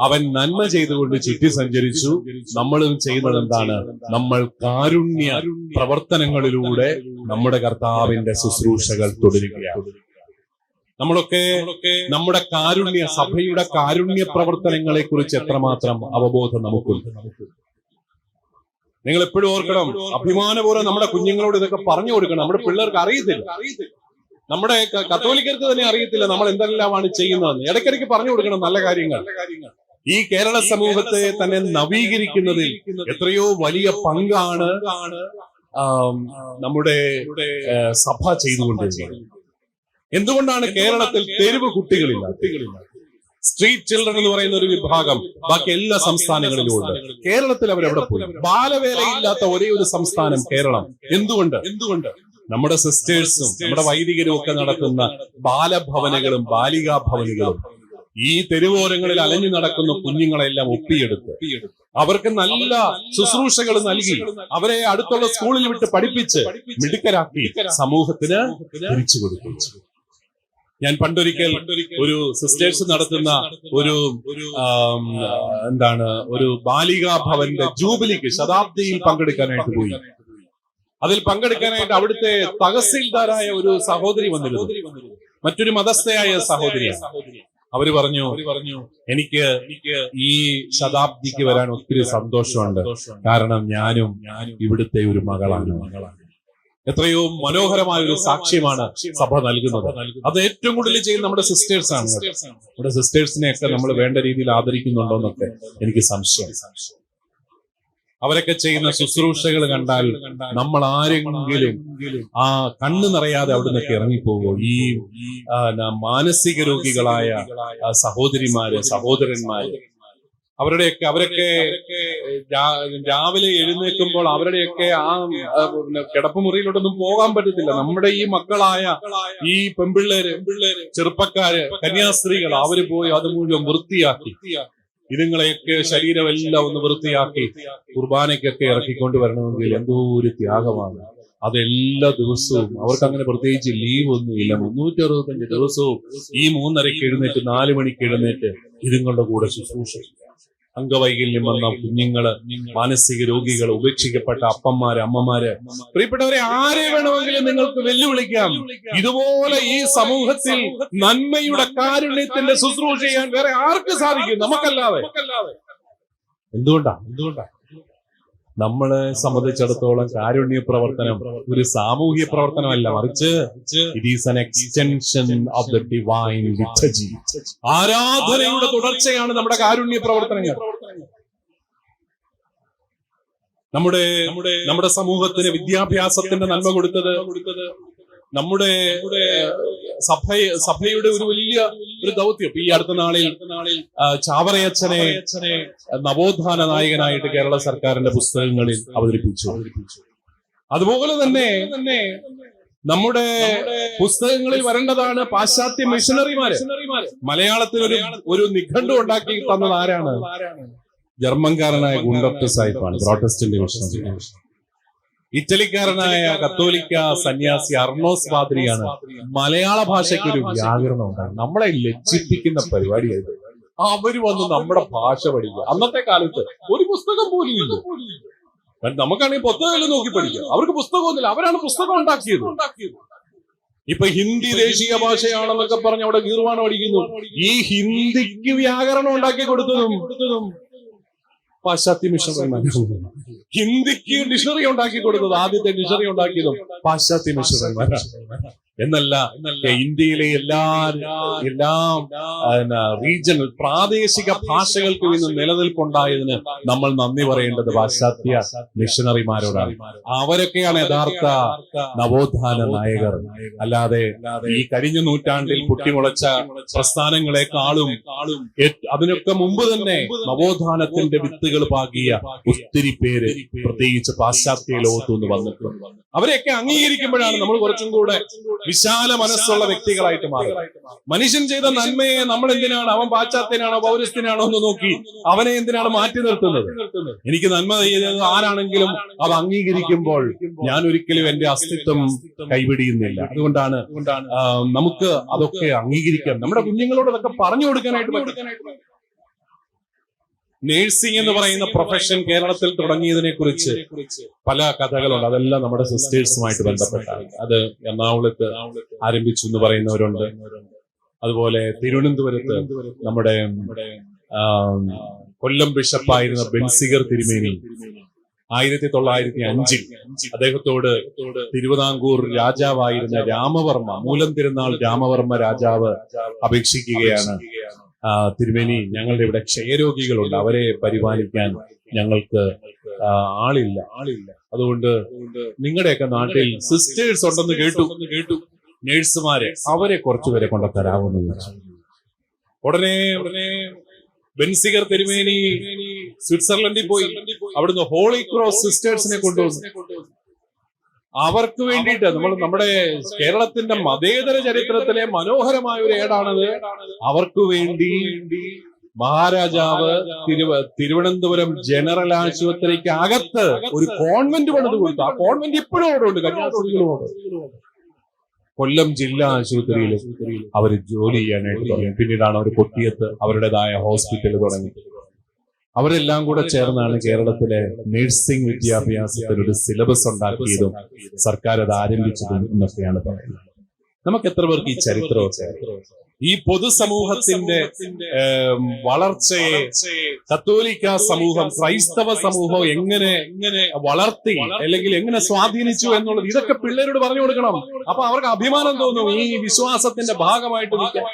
അവൻ നന്മ ചെയ്തുകൊണ്ട് ചുറ്റി സഞ്ചരിച്ചു. നമ്മളും ചെയ്യുന്നത് എന്താണ്? നമ്മൾ കാരുണ്യ പ്രവർത്തനങ്ങളിലൂടെ നമ്മുടെ കർത്താവിന്റെ ശുശ്രൂഷകൾ തുടരുകയാണ്. നമ്മളൊക്കെ നമ്മുടെ സഭയുടെ കാരുണ്യ പ്രവർത്തനങ്ങളെ കുറിച്ച് എത്രമാത്രം അവബോധം നമുക്കുണ്ട്? നിങ്ങൾ എപ്പോഴും ഓർക്കണം, അഭിമാനപൂർവ്വം നമ്മുടെ കുഞ്ഞുങ്ങളോട് ഇതൊക്കെ പറഞ്ഞു കൊടുക്കണം. നമ്മുടെ പിള്ളേർക്ക് അറിയത്തില്ല, നമ്മുടെ കത്തോലിക്കർക്ക് തന്നെ അറിയത്തില്ല നമ്മൾ എന്തെല്ലാമാണ് ചെയ്യുന്നതെന്ന്. ഇടയ്ക്കിടയ്ക്ക് പറഞ്ഞു കൊടുക്കണം നല്ല കാര്യങ്ങൾ. ഈ കേരള സമൂഹത്തെ തന്നെ നവീകരിക്കുന്നതിൽ എത്രയോ വലിയ പങ്കാണ് നമ്മുടെ സഭ ചെയ്തുകൊണ്ടിരിക്കുന്നത്. എന്തുകൊണ്ടാണ് കേരളത്തിൽ തെരുവ് കുട്ടികളില്ല? സ്ട്രീറ്റ് ചിൽഡ്രൻ എന്ന് പറയുന്ന ഒരു വിഭാഗം ബാക്കി എല്ലാ സംസ്ഥാനങ്ങളിലും ഉണ്ട്. കേരളത്തിൽ അവരെവിടെ പോയി? ബാലവേലയില്ലാത്ത ഒരേ ഒരു സംസ്ഥാനം കേരളം. എന്തുകൊണ്ട്? നമ്മുടെ സിസ്റ്റേഴ്സും നമ്മുടെ വൈദികരും ഒക്കെ നടത്തുന്ന ബാലഭവനങ്ങളും ബാലികാ ഭവനുകളും ഈ തെരുവോരങ്ങളിൽ അലഞ്ഞു നടക്കുന്ന കുഞ്ഞുങ്ങളെല്ലാം ഒപ്പിയെടുത്ത് അവർക്ക് നല്ല ശുശ്രൂഷകൾ നൽകി അവരെ അടുത്തുള്ള സ്കൂളിൽ വിട്ട് പഠിപ്പിച്ച് മിടുക്കരാക്കി സമൂഹത്തിന് തിരിച്ചു കൊടുക്കും. ഞാൻ പണ്ടൊരിക്കൽ ഒരു സിസ്റ്റേഴ്സ് നടത്തുന്ന ഒരു ബാലികാ ഭവന്റെ ജൂബിലിക്ക് ശതാബ്ദിയിൽ പങ്കെടുക്കാനായിട്ട് പോയി. അതിൽ പങ്കെടുക്കാനായിട്ട് അവിടുത്തെ തഹസീൽദാരായ ഒരു സഹോദരി വന്നിരുന്നു, മറ്റൊരു മതസ്ഥയായ സഹോദരിയാണ്. അവര് പറഞ്ഞു, എനിക്ക് ഈ ശതാബ്ദിക്ക് വരാൻ ഒത്തിരി സന്തോഷമുണ്ട്, കാരണം ഞാനും ഇവിടുത്തെ ഒരു മകളാണ്. എത്രയോ മനോഹരമായ ഒരു സാക്ഷ്യമാണ് സഭ നൽകുന്നത്. അത് ഏറ്റവും കൂടുതൽ ചെയ്യുന്ന നമ്മുടെ സിസ്റ്റേഴ്സ് ആണ്. നമ്മുടെ സിസ്റ്റേഴ്സിനെയൊക്കെ നമ്മൾ വേണ്ട രീതിയിൽ ആദരിക്കുന്നുണ്ടോ എന്നൊക്കെ എനിക്ക് സംശയം. അവരൊക്കെ ചെയ്യുന്ന ശുശ്രൂഷകൾ കണ്ടാൽ നമ്മൾ ആരെങ്കിലും ആ കണ്ണു നിറയാതെ അവിടെ നിന്നൊക്കെ ഇറങ്ങിപ്പോകുമോ? ഈ മാനസിക രോഗികളായ സഹോദരിമാര് സഹോദരന്മാര് അവരൊക്കെ രാവിലെ എഴുന്നേൽക്കുമ്പോൾ അവരുടെയൊക്കെ ആ കിടപ്പുമുറിയിലോട്ടൊന്നും പോകാൻ പറ്റത്തില്ല. നമ്മുടെ ഈ മക്കളായ ഈ പെൺപിള്ളേര് ചെറുപ്പക്കാര് കന്യാസ്ത്രീകൾ അവര് പോയി അത് മുഴുവൻ വൃത്തിയാക്കി ഇതുങ്ങളെയൊക്കെ ശരീരമെല്ലാം ഒന്ന് വൃത്തിയാക്കി കുർബാനയ്ക്കൊക്കെ ഇറക്കിക്കൊണ്ടുവരണമെങ്കിൽ എന്തോ ഒരു ത്യാഗമാണ്. അതെല്ലാ ദിവസവും അവർക്ക് അങ്ങനെ പ്രത്യേകിച്ച് ലീവ് ഒന്നുമില്ല. 365 ദിവസവും ഈ 3:30 എഴുന്നേറ്റ് 4 മണിക്ക് എഴുന്നേറ്റ് ഇതുങ്ങളുടെ കൂടെ ശുശ്രൂഷ. അംഗവൈകല്യം വന്ന കുഞ്ഞുങ്ങള്, മാനസിക രോഗികൾ, ഉപേക്ഷിക്കപ്പെട്ട അപ്പന്മാര് അമ്മമാര്, പ്രിയപ്പെട്ടവരെ ആരെ വേണമെങ്കിലും നിങ്ങൾക്ക് വെല്ലുവിളിക്കാം. ഇതുപോലെ ഈ സമൂഹത്തിൽ നന്മയുടെ കാരുണ്യത്തിന്റെ ശുശ്രൂഷ ചെയ്യാൻ വേറെ ആർക്ക് സാധിക്കും? നമുക്കല്ലാതെ. എന്തുകൊണ്ടാ? നമ്മളെ സംബന്ധിച്ചിടത്തോളം കാരുണ്യ പ്രവർത്തനം ഒരു സാമൂഹ്യ പ്രവർത്തനമല്ല, മറിച്ച് it is an extension of the divine liturgy. ആരാധനയുടെ തുടർച്ചയാണ് നമ്മുടെ കാരുണ്യ പ്രവർത്തനങ്ങൾ. നമ്മുടെ സമൂഹത്തിന് വിദ്യാഭ്യാസത്തിന്റെ നന്മ കൊടുത്തത് നമ്മുടെ സഭയുടെ ഒരു വലിയ ഒരു ദൗത്യം. ഈ അടുത്ത നാളിൽ ചാവറയച്ചനെ നവോത്ഥാന നായകനായിട്ട് കേരള സർക്കാരിന്റെ പുസ്തകങ്ങളിൽ അവതരിപ്പിച്ചു. അതുപോലെ തന്നെ നമ്മുടെ പുസ്തകങ്ങളിൽ വരേണ്ടതാണ് പാശ്ചാത്യ മിഷണറിമാര്. മലയാളത്തിൽ ഒരു നിഘണ്ടു ഉണ്ടാക്കി തന്നത് ആരാണ്? ജർമ്മൻകാരനായ ഗുണ്ടോക്ടർ സാഹിബാണ്, പ്രോട്ടസ്റ്റന്റ് മിഷണറി. ഇറ്റലിക്കാരനായ കത്തോലിക്ക സന്യാസി അർണോസ് പാദ്രിയാണ് മലയാള ഭാഷയ്ക്ക് ഒരു വ്യാകരണം ഉണ്ടാകും. നമ്മളെ ലജ്ജിപ്പിക്കുന്ന പരിപാടിയായിരുന്നു. അവര് വന്ന് നമ്മുടെ ഭാഷ പഠിക്കുക. അന്നത്തെ കാലത്ത് ഒരു പുസ്തകം പോലും ഇല്ല. നമുക്കാണെങ്കിൽ പുസ്തകം നോക്കി പഠിക്കുക. അവർക്ക് പുസ്തകമൊന്നുമില്ല, അവരാണ് പുസ്തകം ഉണ്ടാക്കിയത്. ഇപ്പൊ ഹിന്ദി ദേശീയ ഭാഷയാണെന്നൊക്കെ പറഞ്ഞ് അവിടെ ഗീർവാണം അടിക്കുന്നു. ഈ ഹിന്ദിക്ക് വ്യാകരണം ഉണ്ടാക്കി കൊടുത്തതും പാശ്ചാത്യ മിഷണറിമാരാണ്. ഹിന്ദിക്ക് ഡിക്ഷണറി ഉണ്ടാക്കി കൊടുത്തത്, ആദ്യത്തെ ഡിക്ഷണറി ഉണ്ടാക്കിയതും പാശ്ചാത്യ മിഷണറിമാരാണ്. എന്നല്ല, ഇന്ത്യയിലെ എല്ലാ റീജിയണൽ പ്രാദേശിക ഭാഷകൾക്ക് ഇന്ന് നിലനിൽപ്പുണ്ടായതിന് നമ്മൾ നന്ദി പറയേണ്ടത് പാശ്ചാത്യ മിഷണറിമാരോടാണ്. അവരൊക്കെയാണ് യഥാർത്ഥ നവോത്ഥാന നായകർ. അല്ലാതെ ഈ കഴിഞ്ഞ നൂറ്റാണ്ടിൽ പൊട്ടിമുളച്ച പ്രസ്ഥാനങ്ങളെക്കാളും അതിനൊക്കെ മുമ്പ് തന്നെ നവോത്ഥാനത്തിന്റെ വിത്തുകൾ പാകിയ ഒത്തിരി പേര് പ്രത്യേകിച്ച് പാശ്ചാത്യ ലോകത്തുനിന്ന് വന്നിട്ടുണ്ട്. അവരെയൊക്കെ അംഗീകരിക്കുമ്പോഴാണ് നമ്മൾ കുറച്ചും കൂടെ വിശാല മനസ്സുള്ള വ്യക്തികളായിട്ട് മാറുക. മനുഷ്യൻ ചെയ്ത നന്മയെ നമ്മൾ എന്തിനാണ്, അവൻ പാശ്ചാത്യനാണോ പൗരസ്ത്യനാണോ എന്ന് നോക്കി അവനെ എന്തിനാണ് മാറ്റി നിർത്തുന്നത്? എനിക്ക് നന്മ ചെയ്തത് ആരാണെങ്കിലും അത് അംഗീകരിക്കുമ്പോൾ ഞാൻ ഒരിക്കലും എന്റെ അസ്തിത്വം കൈവിടിയുന്നില്ല. അതുകൊണ്ടാണ് നമുക്ക് അതൊക്കെ അംഗീകരിക്കാം. നമ്മുടെ കുഞ്ഞുങ്ങളോട് അതൊക്കെ പറഞ്ഞു കൊടുക്കാനായിട്ട് പറ്റും. നേഴ്സിംഗ് എന്ന് പറയുന്ന പ്രൊഫഷൻ കേരളത്തിൽ തുടങ്ങിയതിനെ കുറിച്ച് പല കഥകളുണ്ട്. അതെല്ലാം നമ്മുടെ സിസ്റ്റേഴ്സുമായിട്ട് ബന്ധപ്പെട്ടാണ്. അത് എറണാകുളത്ത് ആരംഭിച്ചു എന്ന് പറയുന്നവരുണ്ട്. അതുപോലെ തിരുവനന്തപുരത്ത് നമ്മുടെ കൊല്ലം ബിഷപ്പായിരുന്ന ബെൻസിഗർ തിരുമേനി 1905 അദ്ദേഹത്തോട് തിരുവിതാംകൂർ രാജാവായിരുന്ന രാമവർമ്മ, മൂലം തിരുനാൾ രാമവർമ്മ രാജാവ് അപേക്ഷിക്കുകയാണ്, തിരുമേനി ഞങ്ങളുടെ ഇവിടെ ക്ഷയരോഗികളുണ്ട്, അവരെ പരിപാലിക്കാൻ ഞങ്ങൾക്ക് ആളില്ല. അതുകൊണ്ട് നിങ്ങളുടെയൊക്കെ നാട്ടിൽ സിസ്റ്റേഴ്സ് ഉണ്ടെന്ന് കേട്ടു, നേഴ്സുമാരെ, അവരെ കുറച്ചുപേരെ കൊണ്ട് തരാമെന്ന് ചോദിച്ചു. ഉടനെ ബെൻസിഗർ തിരുമേനി സ്വിറ്റ്സർലൻഡിൽ പോയി അവിടുന്ന് ഹോളി ക്രോസ് സിസ്റ്റേഴ്സിനെ കൊണ്ടുവന്നു. അവർക്ക് വേണ്ടിയിട്ട് നമ്മുടെ കേരളത്തിന്റെ മതേതര ചരിത്രത്തിലെ മനോഹരമായ ഒരു ഏടാണത്. അവർക്ക് വേണ്ടി മഹാരാജാവ് തിരുവനന്തപുരം ജനറൽ ആശുപത്രിക്ക് അകത്ത് ഒരു കോൺവെന്റ് പണിത് കൊടുത്തു. ആ കോൺവെന്റ് ഇപ്പോഴും അവിടെ ഉണ്ട്, കന്യാസ്ത്രീകളുമാണ്. കൊല്ലം ജില്ലാ ആശുപത്രിയിൽ അവർ ജോലി ചെയ്യാനായിട്ട് തുടങ്ങി. പിന്നീടാണ് അവർ കൊട്ടിയത്ത് അവരുടേതായ ഹോസ്പിറ്റൽ തുടങ്ങി. അവരെല്ലാം കൂടെ ചേർന്നാണ് കേരളത്തിലെ നഴ്സിംഗ് വിദ്യാഭ്യാസത്തിൽ ഒരു സിലബസ് ഉണ്ടാക്കിയതും സർക്കാർ അത് ആരംഭിച്ചതും എന്നൊക്കെയാണ് പറയുന്നത്. നമുക്ക് എത്ര പേർക്ക് ഈ ചരിത്രമൊക്കെ, ഈ പൊതുസമൂഹത്തിന്റെ വളർച്ചയെ കത്തോലിക്ക സമൂഹം, ക്രൈസ്തവ സമൂഹം എങ്ങനെ വളർത്തി അല്ലെങ്കിൽ എങ്ങനെ സ്വാധീനിച്ചു എന്നുള്ളത് ഇതൊക്കെ പിള്ളേരോട് പറഞ്ഞു കൊടുക്കണം. അപ്പൊ അവർക്ക് അഭിമാനം തോന്നും ഈ വിശ്വാസത്തിന്റെ ഭാഗമായിട്ട് നിൽക്കാൻ.